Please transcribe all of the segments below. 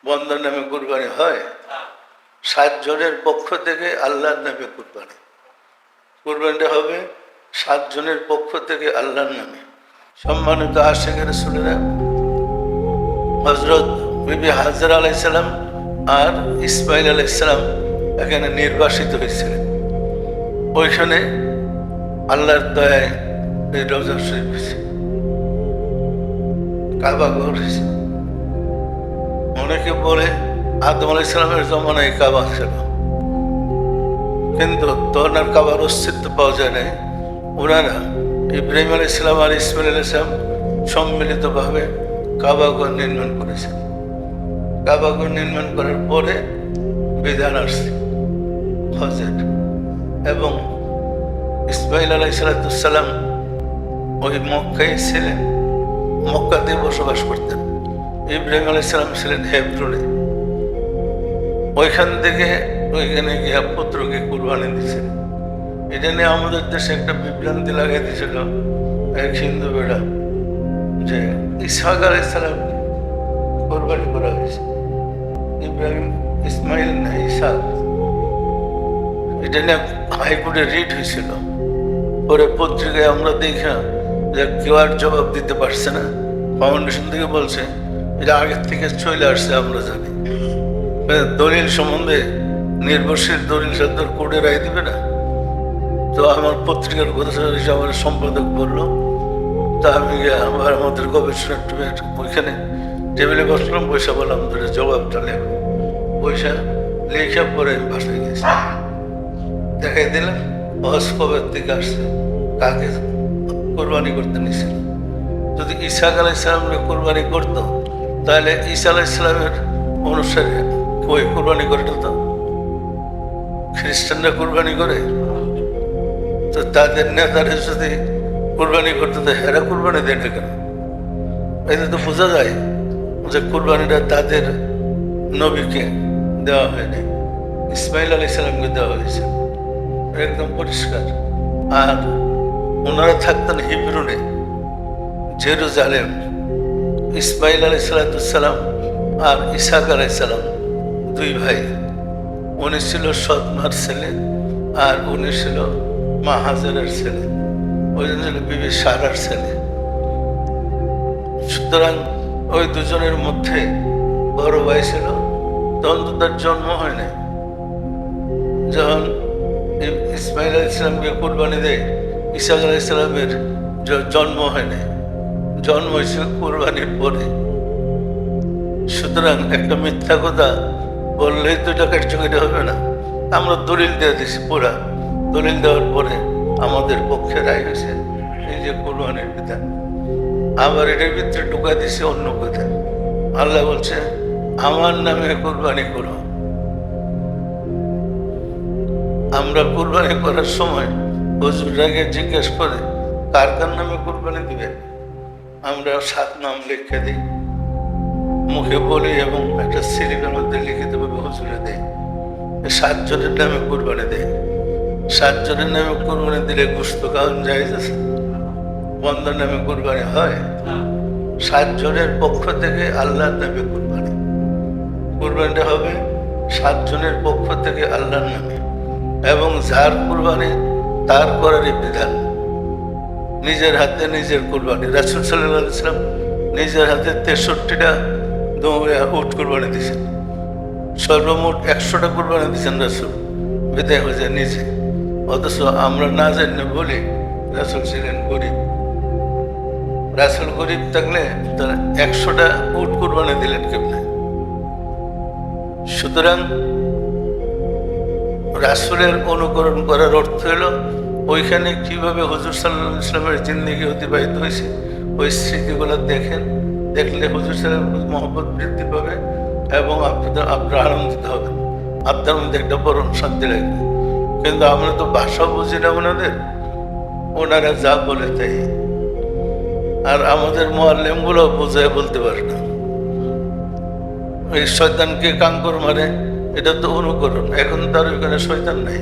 বন্দার নামে কুরবানি হয়? 7 জনের পক্ষ থেকে আল্লাহর নামে কুরবানি। কুরবানিটা হবে 7 জনের পক্ষ থেকে আল্লাহর নামে। সম্মানিত আশিকের রাসূলেরা, হযরত বিবি হাজরা আলাইহিস সালাম আর ইসমাইল আলাইহিস সালাম এখানে নির্বাসিত হয়েছিলেন। ওইখানে আল্লাহর দয়ায় এই রওজা শরীফ হয়েছে, কাবা ঘর হয়েছে। অনেকে বলে আদম আলাইহিস সালামের জমানায় কাবা ছিল, কিন্তু তখন আর কাবার অস্তিত্ব পাওয়া যায় নাই। ওনারা ইব্রাহিম আলাইহিস সালাম আর ইসমাইল আলাইহিস সালাম সম্মিলিতভাবে কাবা ঘর নির্মাণ করেছেন। কাবা ঘর নির্মাণ করার পরে বিধান আসছে হজের, এবং ইসমাইল আলাইহিস সালাম ওই মক্কায় ছিলেন, মক্কাতে বসবাস করতেন। ইব্রাহিম আলাইহিস সালাম ছিলেন হেব্রনে। ওইখান থেকে ওইখানে গিয়া পুত্রকে কুরবানি দিয়েছেন। এটা নিয়ে আমাদের দেশে একটা বিভ্রান্তি লাগাই দিয়েছিল এক হিন্দু বেড়া, যে ইসহাক আলাইহিস সালাম কোরবানি করা হয়েছে, ইব্রাহিম ইসমাইল না ইসহাক। এটা নিয়ে হাইকোর্টে রিট হয়েছিল। পরে পত্রিকায় আমরা দেখা যে কেউ আর জবাব দিতে পারছে না। ফাউন্ডেশন থেকে বলছে এটা আগের থেকে চলে আসছে, আমরা জানি। দলিল সম্বন্ধে নির্ভরশীল দলিল সত্তর কোর্টে রায় দিবে না। তো আমার পত্রিকার কথা আমার সম্পাদক বললো, তা আমি আবার আমাদের গবেষণা ওইখানে টেবিলে বসলাম, পয়সা বললাম ধরে জবাবটা লেখো। পয়সা লেখা পরে আমি বাসায় গেছি, দেখাই দিলাম হজ কবের থেকে আসছে, কাকে কোরবানি করতে নিয়েছিল। যদি ইসহাক আলাইহিস সালামকে কোরবানি করতো, তাহলে ঈসা আলাইহিস সালামের অনুসারে ওই কোরবানি করে তো খ্রিস্টানরা কোরবানি করে, তো তাদের নেতারা যদি কোরবানি করতে তো হেরা কোরবানি দেয় না কেন? এতে তো বোঝা যায় যে কোরবানিটা তাদের নবীকে দেওয়া হয়নি, ইসমাইল আলাইহিস সালামকে দেওয়া হয়েছে, একদম পরিষ্কার। আর ওনারা থাকতেন হিব্রুনে, জেরুজালেম। ইসমাইল আলাইহিস সালাম আর ইসহাক আলাইহিস সালাম 2 ভাই। উনি ছিল সৎমার ছেলে, আর উনি ছিল মা হাজারের ছেলে, ওই জন্য ছিল বিবি সারার ছেলে। সুতরাং ওই দুজনের মধ্যে বড় ভাই ছিল, তখন তো তার জন্ম হয় নাই। যখন ইসমাইল আলাইহিস সালামকে কুরবানি দেয়, ইসহাক আলাইহিস সালামের জন্ম হয় নাই, জন্ম হয়েছিল কুরবানির পরে। সুতরাং একটা মিথ্যা কথা বললেই তো এটা কার্যকরী হবে না। আমরা দলিল দিয়ে দিছি, পুরা দলিল দেওয়ার পরে আমাদের পক্ষে রায় হয়েছে এই যে কুরবানির বিধান। আবার এটার ভিতরে ঢুকা দিছে অন্য কথা। আল্লাহ বলছে আমার নামে কুরবানি করো। আমরা কুরবানি করার সময় হুজুরটাকে জিজ্ঞেস করে কার কার নামে কুরবানি দিবে, আমরা 7 নাম লিখে দিই, মুখে বলি এবং একটা সিরিপের মধ্যে লিখিতভাবে হুজুরে দেয়। 7 জনের নামে কুরবানি দেয়। 7 জনের নামে কুরবানি দিলে গোশত খাওয়ান জায়েজ আছে? বন্দার নামে কুরবানি হয়? 7 জনের পক্ষ থেকে আল্লাহর নামে কুরবানি। কুরবানিটা হবে 7 জনের পক্ষ থেকে আল্লাহর নামে, এবং যার কুরবানি তার করারই বিধান। নিজের হাতে নিজের কুরবানি। রাসূল সাল্লাল্লাহু আলাইহি ওয়াসাল্লাম নিজের হাতে 63টা উট কুরবানি দিয়েছেন। সর্বমোট 100টা কুরবানি দিয়েছেন রাসূল, বিদায় হয়ে নিজে। অথচ আমরা না জানি বলি রাসূল ছিলেন গরিব। রাসূল গরিব থাকলে তারা 100টা উট কুরবানি দিলেন কেমনে? সুতরাং রাসূলের অনুকরণ করার অর্থ হলো ওইখানে কিভাবে হুজুর সাল্লাল্লাহু আলাইহি ওয়াসাল্লামের জিন্দেগি অতিবাহিত হয়েছে ওই স্মৃতিগুলো দেখেন। দেখলে হুজুর সাল্লাল্লাহু মহব্বত বৃদ্ধি পাবে এবং আপনারা আনন্দিত হবেন, আপনার মধ্যে একটা পরম শান্তি লাগবে। কিন্তু আমরা তো ভাষা বুঝি না ওনাদের, ওনারা যা বলে তাই। আর আমাদের মুআল্লিমগুলো বোঝায় বলতে পারে না। এই শয়তানকে কাঙ্কর মারে, এটা তো অনুকরণ। এখন তার ওইখানে শয়তান নাই,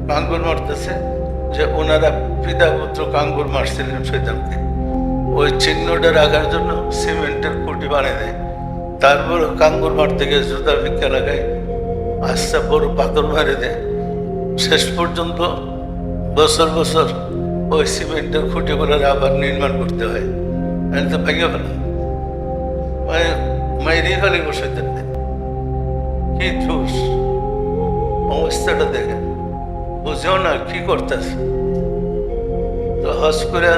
কাঙ্কর মারতেছে। যে ওনারা পিতা পুত্র কাঙ্কর মারছিলেন শয়তানকে, ওই চিহ্নটা রাখার জন্য সিমেন্টের খুঁটি বানিয়ে দেয়, তারপর কাঙ্গুর মাঠ থেকে জুতা ভিক্ষা লাগায়, আস্তে বড় পাথর মারে দেয়। শেষ পর্যন্ত বছর বছর ওই সিমেন্টের খুঁটিগুলোর আবার নির্মাণ করতে হয়। আমি তো ভেঙে ফেলা মাইরি খালি বসে থাকতেন। কি ঠুস অবস্থাটা দেখে বুঝেও না কি করতেছে। তো হজ করে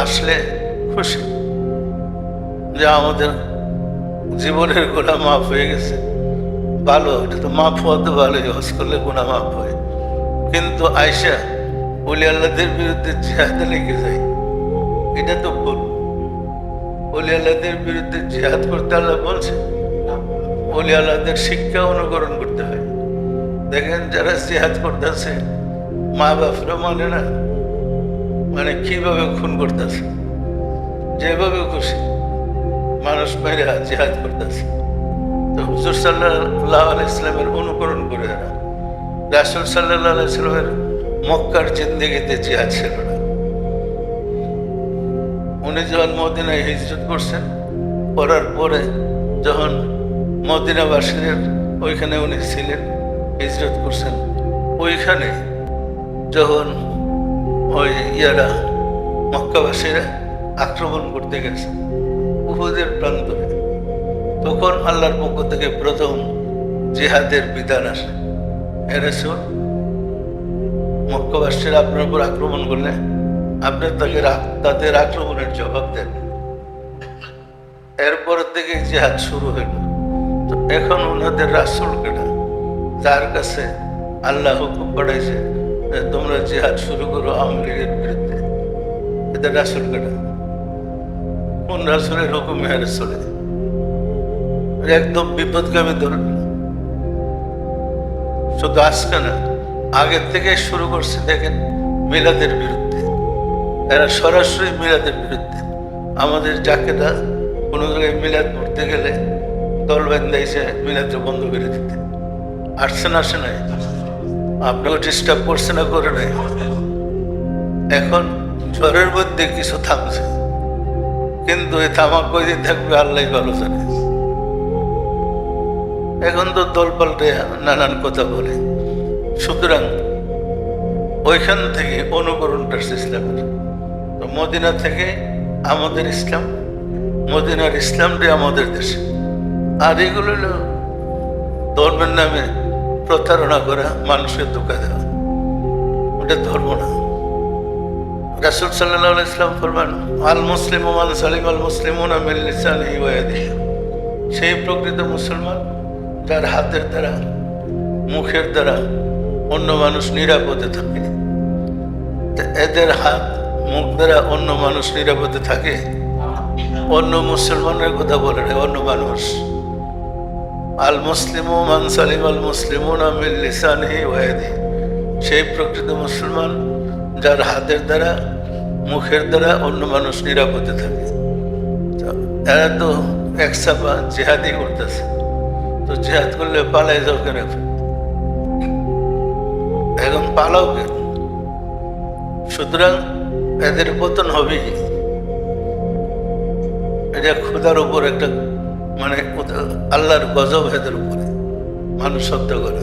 আসলে খুশি যে আমাদের জীবনের গুণা মাফ হয়ে গেছে। ভালো, এটা তো মাফ হওয়া তো ভালোই, হজ করলে গুণা মাফ হয়। কিন্তু আয়সা ওলি আল্লাহদের বিরুদ্ধে জিহাদে লেগে যায়, এটা তো ভুল। ওলি আল্লাহদের বিরুদ্ধে জিহাদ করতে আল্লাহ বলছে, ওলি আল্লাহদের শিক্ষা অনুকরণ করতে হয়। দেখেন যারা জিহাদ করতেছে মা বাপরা মানে না, মানে কিভাবে খুন করতেছে, যেভাবে খুশি মানুষ মেরে জিহাদ করতেছে। তো হুজুর সাল্লাল্লাহু আলাইহি ইসলামের অনুকরণ করে না। রাসূল সাল্লাল্লাহু আলাইহি ইসলামের মক্কার জিন্দেগিতে জিহাদ ছিল না। উনি যখন মদিনায় হিজরত করছেন, করার পরে যখন মদিনাবাসীদের ওইখানে উনি ছিলেন, হিজরত করছেন, ওইখানে যখন ওই মক্কাবাসীরা আক্রমণ করতে গেছে উহুদের প্রান্তরে, তখন আল্লাহর পক্ষ থেকে প্রথম জিহাদের বিধান আসে। হে রাসূল, মক্কাবাসীরা আপনার উপর আক্রমণ করলে আপনি তাদের আক্রমণের জবাব দেন। এরপর থেকে জিহাদ শুরু হইল। তো এখন ওনাদের রাসূল কেটা, যার কাছে আল্লাহ হুকুম পাঠাইছে তোমরা জিহাদ শুরু করো আওয়ামী লীগের বিরুদ্ধে, এদের রাসূল কেটা? কোন রাসূলের হুকুমে চলে? একদম বিপদগামী ধরন। শুধু আজকে না, আগের থেকে শুরু করছে দেখেন মিলাদের বিরুদ্ধে। এরা সরাসরি মিলাদের বিরুদ্ধে। আমাদের জাকেরা কোনো জায়গায় মিলাদ পড়তে গেলে দল বান্ধাইছে মিলাদটা বন্ধ করে দিতে। আসছে না, আসে নাই? আপনাকে ডিস্টার্ব করছে না, করে নাই? এখন ঝড়ের মধ্যে কিছু থামছে, কিন্তু এই থামা কয়দিন থাকবে আল্লাহ ভালো জানে। এখন তো দল পাল্টে নানান কথা বলে। সুতরাং ওইখান থেকে অনুকরণটা ইসলামের। তো মদিনা থেকে আমাদের ইসলাম, মদিনার ইসলামটি আমাদের দেশে। আর এগুলো হলো ধর্মের নামে প্রতারণা করা, মানুষের ধোঁকা দেওয়া, ওটা ধর্ম না। রাসূল সাল্লাল্লাহু আলাইহি ওয়াসাল্লাম ফরমান, আল মুসলিমু মান সালিম আল মুসলিমুনা মিন লিসানিহি ওয়া ইয়াদিহি। সেই প্রকৃত মুসলমান যার হাতের দ্বারা, মুখের দ্বারা অন্য মানুষ নিরাপদে থাকে। এদের হাত মুখ দ্বারা অন্য মানুষ নিরাপদে থাকে? অন্য মুসলমানের কথা বলে না, অন্য মানুষ। আল মুসলিমু মান সালিম আল মুসলিমুনা মিন লিসানিহি ওয়া ইয়াদিহি। সেই প্রকৃত মুসলমান যার হাতের দ্বারা, মুখের দ্বারা অন্য মানুষ নিরাপদে থাকে। এরা তো একসাথে জিহাদই করতেছে। তো জিহাদ করলে পালাই যাও কেন? এখন পালাও কেন? সুতরাং এদের পতন হবেই। এটা খোদার উপর একটা, মানে আল্লাহর গজব এদের উপরে, মানুষ হত্যা করে।